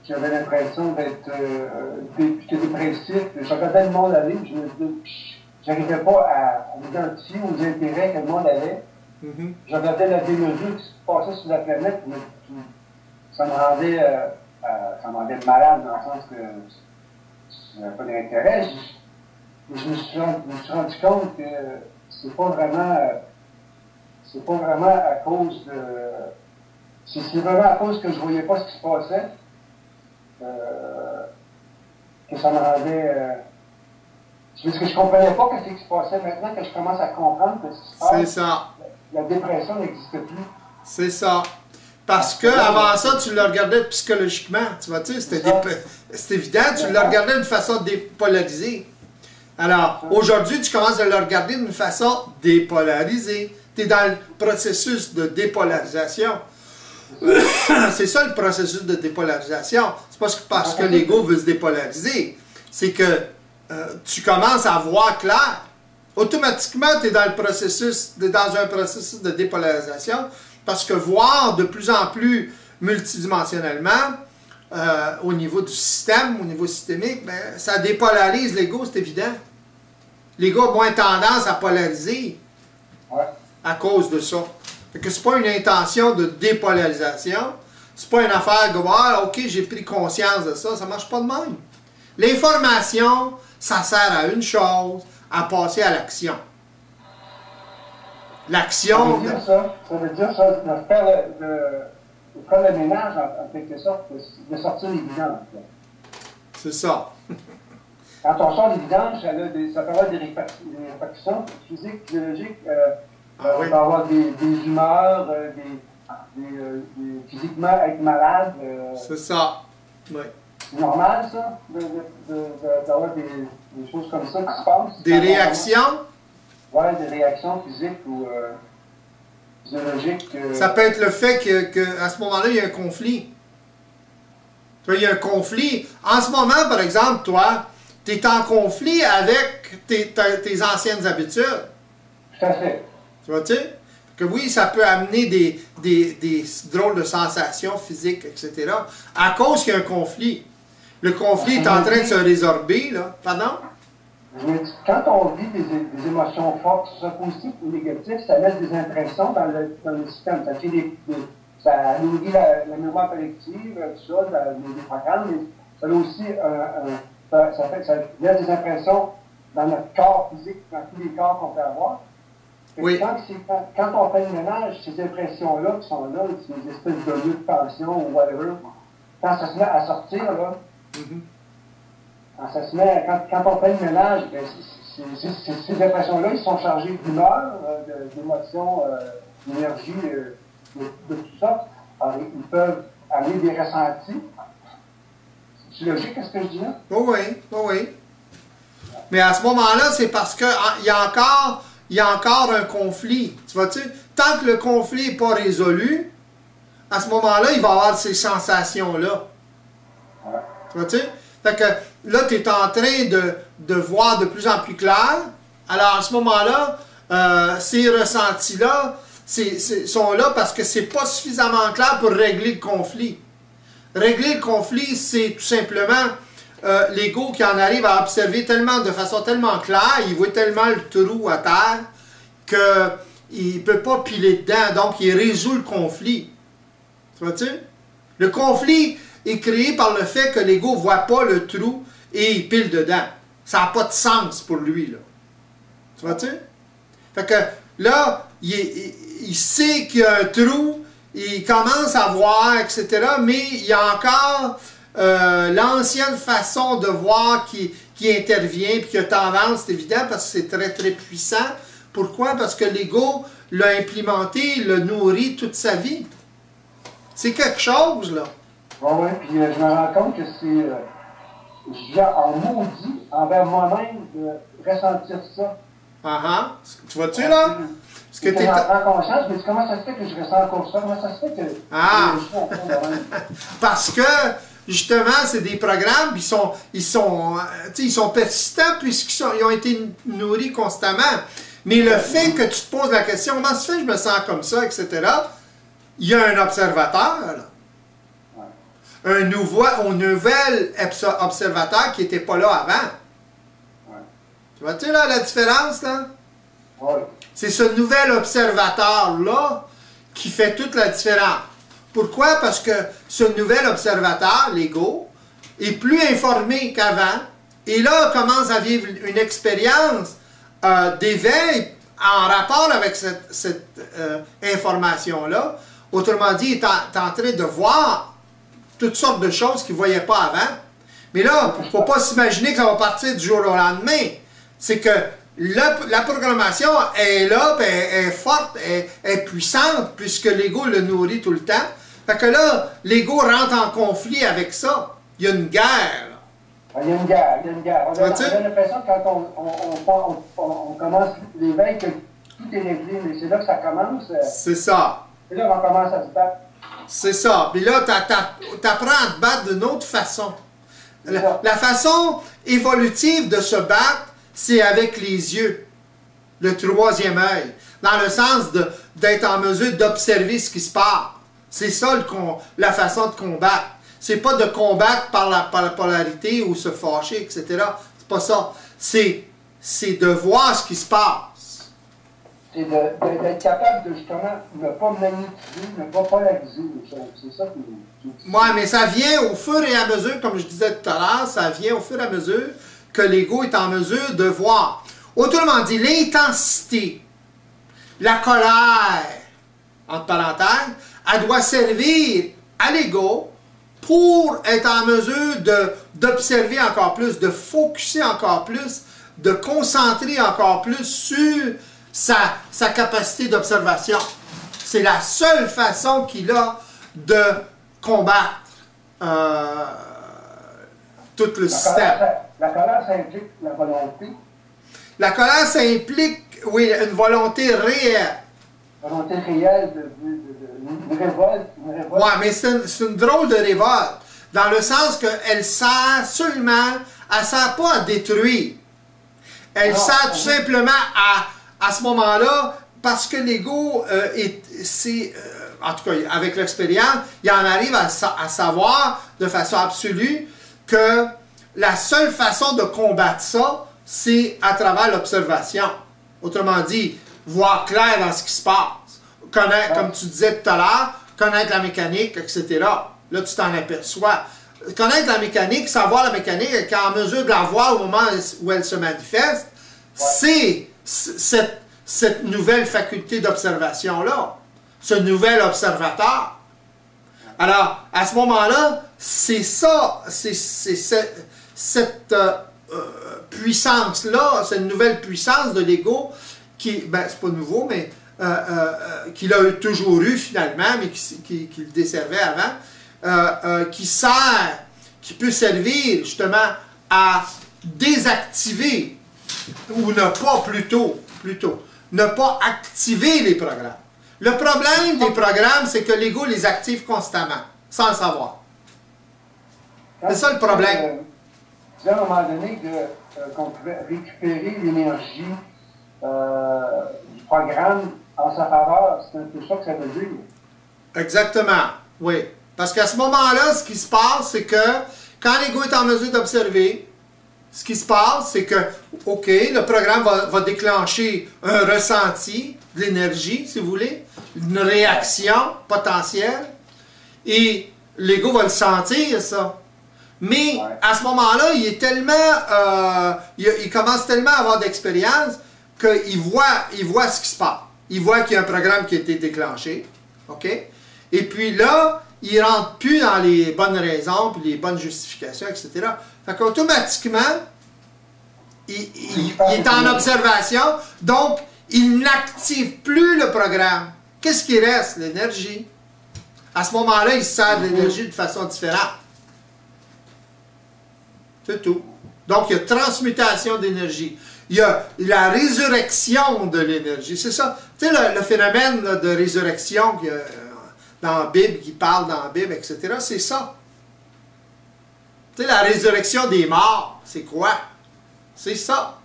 J'avais l'impression d'être dépressif. Je regardais le monde aller, je n'arrivais pas à m'identifier aux intérêts que le monde avait. Je regardais la démesure qui se passait sur la planète, mais ça me rendait malade dans le sens que je n'avais pas d'intérêt. Je me suis rendu compte que c'est pas vraiment à cause de... C'est vraiment à cause que je voyais pas ce qui se passait que ça me rendait... parce que je comprenais pas ce qui se passait. Maintenant que je commence à comprendre que ce qui se passe, c'est ça. La dépression n'existe plus. C'est ça. Parce que avant ça, tu le regardais psychologiquement. Tu vois, c'est évident, tu le regardais d'une façon dépolarisée. Alors, aujourd'hui, tu commences à le regarder d'une façon dépolarisée. Tu es dans le processus de dépolarisation. C'est ça le processus de dépolarisation. C'est pas parce que l'ego veut se dépolariser. C'est que tu commences à voir clair. Automatiquement, tu es dans un processus de dépolarisation parce que voir de plus en plus multidimensionnellement au niveau du système, au niveau systémique, ben, ça dépolarise l'ego, c'est évident. L'ego a moins tendance à polariser à cause de ça. Fait que c'est pas une intention de dépolarisation, c'est pas une affaire de voir, ok, j'ai pris conscience de ça, ça marche pas de même. L'information, ça sert à une chose, à passer à l'action. L'action... Ça veut dire ça, de faire le ménage, en quelque sorte, de sortir les vidanges. C'est ça. Quand on sort les vidanges, ça peut avoir des répercussions physiques, biologiques. On peut avoir des humeurs, physiquement être malade. C'est ça. Oui. C'est normal, ça, d'avoir des choses comme ça qui se passent. Des réactions? Oui, des réactions physiques ou physiologiques. Ça peut être le fait qu'à ce moment-là, il y a un conflit. Il y a un conflit. En ce moment, par exemple, toi, tu es en conflit avec tes anciennes habitudes. Tout à fait. Tu vois-tu? Que oui, ça peut amener des drôles de sensations physiques, etc. À cause qu'il y a un conflit. Le conflit est en train de se résorber, là. Pardon? Quand on vit des émotions fortes, que ce soit positives ou négatives, ça laisse des impressions dans le système. Ça nourrit la mémoire collective, tout ça, les programmes, mais ça a aussi ça laisse des impressions dans notre corps physique, dans tous les corps qu'on peut avoir. Oui. Quand on fait le ménage, ces impressions-là qui sont là, ces espèces de nœuds de tension ou whatever, quand ça se met à sortir, là, quand on fait le ménage, ben, ces impressions-là, ils sont chargées d'humeur, d'émotions, d'énergie, de tout ça. Alors, ils peuvent amener des ressentis. C'est logique, ce que je dis là? Oui, oui. Mais à ce moment-là, c'est parce qu'il y a encore un conflit. Tu vois-tu? Tant que le conflit n'est pas résolu, à ce moment-là, il va y avoir ces sensations-là. Ouais. Tu vois-tu? Fait que là, tu es en train de voir de plus en plus clair. Alors, à ce moment-là, ces ressentis-là sont là parce que c'est pas suffisamment clair pour régler le conflit. Régler le conflit, c'est tout simplement l'ego qui en arrive à observer de façon tellement claire, il voit tellement le trou à terre qu'il ne peut pas piler dedans, donc il résout le conflit. Tu vois-tu? Le conflit est créé par le fait que l'ego ne voit pas le trou et il pile dedans. Ça n'a pas de sens pour lui, là. Tu vois-tu? Fait que là, il sait qu'il y a un trou, il commence à voir, etc., mais il y a encore l'ancienne façon de voir qui intervient, puis qui a tendance, c'est évident, parce que c'est très, très puissant. Pourquoi? Parce que l'ego l'a implémenté, l'a nourri toute sa vie. C'est quelque chose, là. Oui, puis je me rends compte que c'est... je viens en maudit envers moi-même de ressentir ça. Tu vois-tu, là? Parce que j'en prends conscience, mais comment ça se fait que je ressens encore ça? Comment ça se fait que... Parce que, justement, c'est des programmes, ils sont persistants puisqu'ils ont été nourris constamment. Mais le fait que tu te poses la question, comment ça se fait que je me sens comme ça, etc., il y a un observateur, là. un nouvel observateur qui n'était pas là avant. Ouais. Tu vois-tu là la différence, là? Oui. C'est ce nouvel observateur-là qui fait toute la différence. Pourquoi? Parce que ce nouvel observateur, l'ego, est plus informé qu'avant, et là, commence à vivre une expérience d'éveil en rapport avec cette information-là. Autrement dit, il est en train de voir toutes sortes de choses qu'il ne voyait pas avant. Mais là, il ne faut pas s'imaginer que ça va partir du jour au lendemain. C'est que la programmation est là, elle est forte, elle est puissante, puisque l'ego le nourrit tout le temps. Fait que là, l'ego rentre en conflit avec ça. Il y a une guerre. Il y a une guerre, il y a une guerre. On a l'impression que quand on commence l'éveil, que tout est réglé, mais c'est là que ça commence. C'est ça. C'est là qu'on commence à se battre. C'est ça. Puis là, tu apprends à te battre d'une autre façon. La façon évolutive de se battre, c'est avec les yeux. Le troisième œil. Dans le sens d'être en mesure d'observer ce qui se passe. C'est ça la façon de combattre. C'est pas de combattre par la polarité ou se fâcher, etc. C'est pas ça. C'est de voir ce qui se passe. C'est d'être capable de justement ne pas manipuler, ne pas polariser les choses. C'est ça qui Oui, mais ça vient au fur et à mesure, comme je disais tout à l'heure, ça vient au fur et à mesure que l'ego est en mesure de voir. Autrement dit, l'intensité, la colère, entre parenthèses, elle doit servir à l'ego pour être en mesure d'observer encore plus, de focusser encore plus, de concentrer encore plus sur sa capacité d'observation. C'est la seule façon qu'il a de combattre tout le système. La colère, ça implique la volonté. La colère, ça implique, oui, une volonté réelle. Volonté réelle de révolte. Oui, mais c'est une drôle de révolte, dans le sens qu'elle sert seulement, elle ne sert pas à détruire. Elle sert tout simplement à ce moment-là, parce que l'ego, en tout cas, avec l'expérience, il en arrive à savoir de façon absolue que la seule façon de combattre ça, c'est à travers l'observation. Autrement dit, voir clair dans ce qui se passe. Connaître, comme tu disais tout à l'heure, connaître la mécanique, etc. Là, tu t'en aperçois. Connaître la mécanique, savoir la mécanique, être en mesure de la voir au moment où elle se manifeste, c'est cette nouvelle faculté d'observation-là, ce nouvel observateur. Alors, à ce moment-là, c'est ça, c'est cette puissance-là, cette nouvelle puissance de l'ego qui, ben, c'est pas nouveau, mais qu'il a toujours eu finalement, mais qui le desservait avant, qui peut servir justement à désactiver, ou ne pas plutôt, ne pas activer les programmes. Le problème des programmes, c'est que l'ego les active constamment, sans le savoir. C'est ça le problème. Tu disais à un moment donné qu'on pouvait récupérer l'énergie du programme en sa faveur. C'est un peu ça que ça veut dire. Exactement, oui. Parce qu'à ce moment-là, ce qui se passe, c'est que quand l'ego est en mesure d'observer, ce qui se passe, c'est que, OK, le programme va déclencher un ressenti de l'énergie, si vous voulez, une réaction potentielle, et l'ego va le sentir, ça. Mais à ce moment-là, il est tellement, il commence tellement à avoir d'expérience qu'il voit ce qui se passe. Il voit qu'il y a un programme qui a été déclenché, OK? Et puis là, il ne rentre plus dans les bonnes raisons, puis les bonnes justifications, etc. Fait qu'automatiquement, il est en observation, donc il n'active plus le programme. Qu'est-ce qui reste? L'énergie. À ce moment-là, il sert de l'énergie de façon différente. C'est tout. Donc, il y a transmutation d'énergie. Il y a la résurrection de l'énergie. C'est ça. Tu sais, le phénomène là, de résurrection dans la Bible, qui parle dans la Bible, etc., c'est ça. Tu sais, la résurrection des morts, c'est quoi? C'est ça.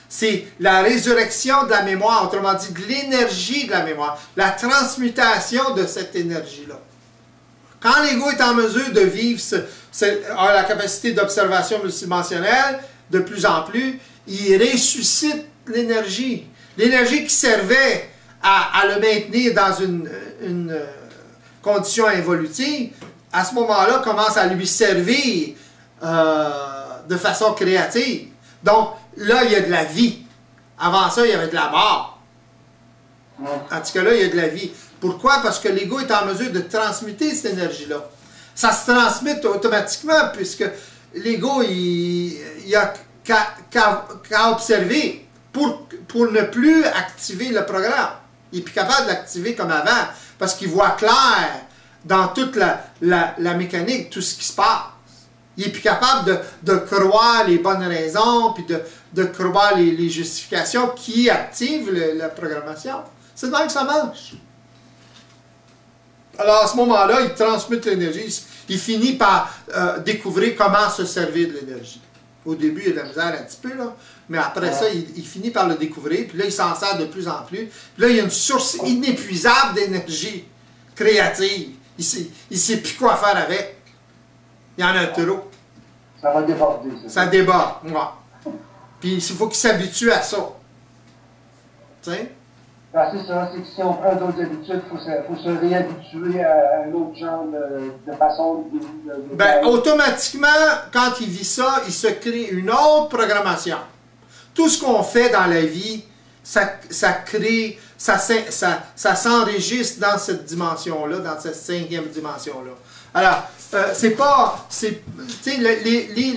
C'est la résurrection de la mémoire, autrement dit, de l'énergie de la mémoire. La transmutation de cette énergie-là. Quand l'ego est en mesure de vivre, a la capacité d'observation multidimensionnelle, de plus en plus, il ressuscite l'énergie. L'énergie qui servait à le maintenir dans une condition évolutive, à ce moment-là, commence à lui servir de façon créative. Donc, là, il y a de la vie. Avant ça, il y avait de la mort. Tandis que là, il y a de la vie. Pourquoi? Parce que l'ego est en mesure de transmuter cette énergie-là. Ça se transmet automatiquement, puisque l'ego, il a qu'à observer pour ne plus activer le programme. Il n'est plus capable de l'activer comme avant, parce qu'il voit clair dans toute la mécanique, tout ce qui se passe. Il n'est plus capable de croire les bonnes raisons, puis de croire les justifications qui activent la programmation. C'est de même que ça marche. Alors, à ce moment-là, il transmute l'énergie. Il finit par découvrir comment se servir de l'énergie. Au début, il y a de la misère un petit peu, là, mais après ça, il finit par le découvrir, puis là, il s'en sert de plus en plus. Puis là, il y a une source inépuisable d'énergie créative. Il ne sait plus quoi faire avec. Il y en a trop. Ça va déborder. Ça déborde, ouais. Puis il faut qu'il s'habitue à ça. Tu sais? Ben, c'est ça, c'est que si on prend d'autres habitudes, il faut se réhabituer à un autre genre de façon de ben, automatiquement, quand il vit ça, il se crée une autre programmation. Tout ce qu'on fait dans la vie, ça crée, ça s'enregistre dans cette dimension-là, dans cette 5e dimension-là. Alors, c'est pas, tu sais,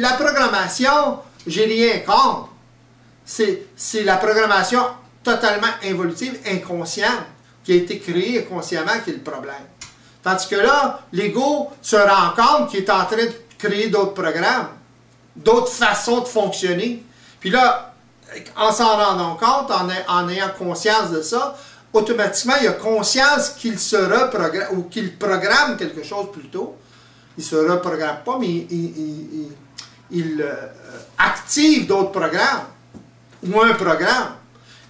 la programmation, j'ai rien contre. C'est la programmation totalement involutive, inconsciente, qui a été créée inconsciemment qui est le problème. Tandis que là, l'ego se rend compte qu'il est en train de créer d'autres programmes, d'autres façons de fonctionner. Puis là, en s'en rendant compte, en ayant conscience de ça, automatiquement, il a conscience qu'il se reprogramme, ou qu'il programme quelque chose plutôt. Il ne se reprogramme pas, mais il active d'autres programmes, ou un programme.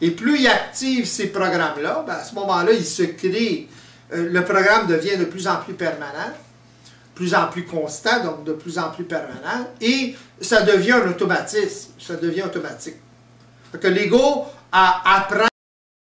Et plus il active ces programmes-là, ben à ce moment-là, il se crée, le programme devient de plus en plus permanent, de plus en plus constant, donc de plus en plus permanent, et ça devient un automatisme, ça devient automatique. Donc l'ego apprend